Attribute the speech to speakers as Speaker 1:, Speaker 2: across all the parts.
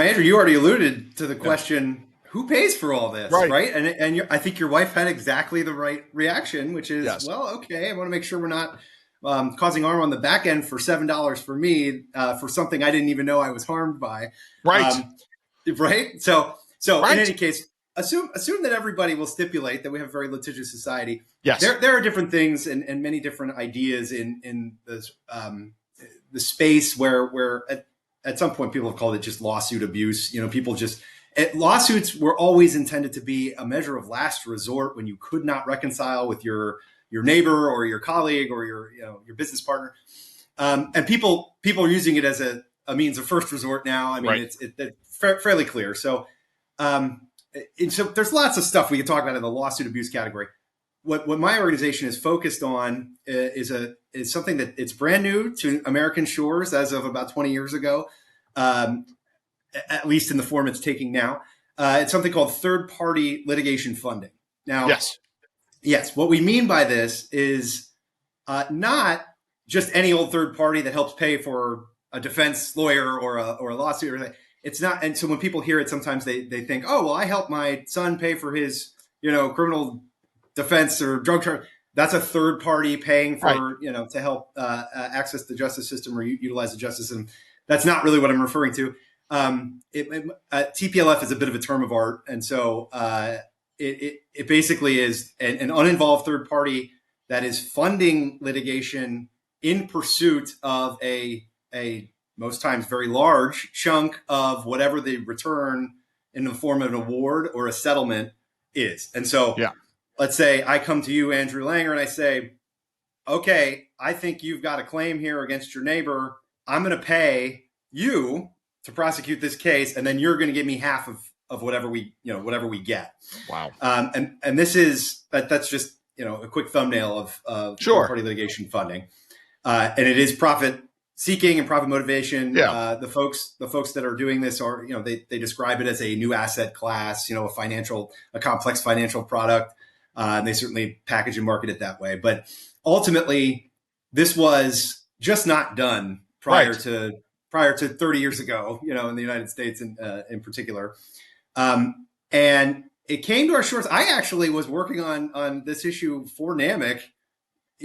Speaker 1: Andrew, you already alluded to the question, who pays for all this,
Speaker 2: Right.
Speaker 1: right? And I think your wife had exactly the right reaction, which is,
Speaker 2: Yes.
Speaker 1: well, okay, I want to make sure we're not causing harm on the back end for $7 for me for something I didn't even know I was harmed by.
Speaker 2: Right.
Speaker 1: Right. So
Speaker 2: Right.
Speaker 1: in any case, assume that everybody will stipulate that we have a very litigious society.
Speaker 2: Yes.
Speaker 1: There are different things and many different ideas in this, the space where at some point people have called it just lawsuit abuse. People just lawsuits were always intended to be a measure of last resort when you could not reconcile with your neighbor or your colleague or your business partner, and people are using it as a means of first resort now. I mean,
Speaker 2: Right.
Speaker 1: it's fairly clear. So, so there's lots of stuff we can talk about in the lawsuit abuse category. What my organization is focused on is something that it's brand new to American shores as of about 20 years ago, at least in the form it's taking now. It's something called third-party litigation funding. Now, yes, what we mean by this is not just any old third party that helps pay for a defense lawyer or a lawsuit or anything. It's not. And so when people hear it, sometimes they think, oh, well, I helped my son pay for his, criminal defense or drug charge. That's a third party paying for, right, to help access the justice system or utilize the justice system. That's not really what I'm referring to. TPLF is a bit of a term of art. And so it basically is an uninvolved third party that is funding litigation in pursuit of a most times very large chunk of whatever the return in the form of an award or a settlement is. And so let's say I come to you, Andrew Langer, and I say, okay, I think you've got a claim here against your neighbor. I'm going to pay you to prosecute this case, and then you're going to give me half of whatever we get.
Speaker 2: Wow.
Speaker 1: And this is that's just a quick thumbnail of third-party litigation funding, and it is profit seeking and profit motivation. The folks that are doing this are they describe it as a new asset class, a complex financial product, and they certainly package and market it that way. But ultimately, this was just not done prior to 30 years ago, in the United States in particular. And it came to our shores. I actually was working on this issue for NAMIC,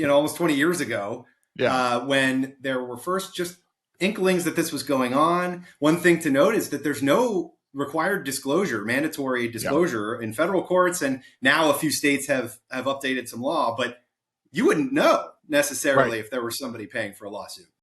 Speaker 1: almost 20 years ago, when there were first just inklings that this was going on. One thing to note is that there's no required disclosure, mandatory disclosure in federal courts. And now a few states have updated some law, but you wouldn't know necessarily if there was somebody paying for a lawsuit.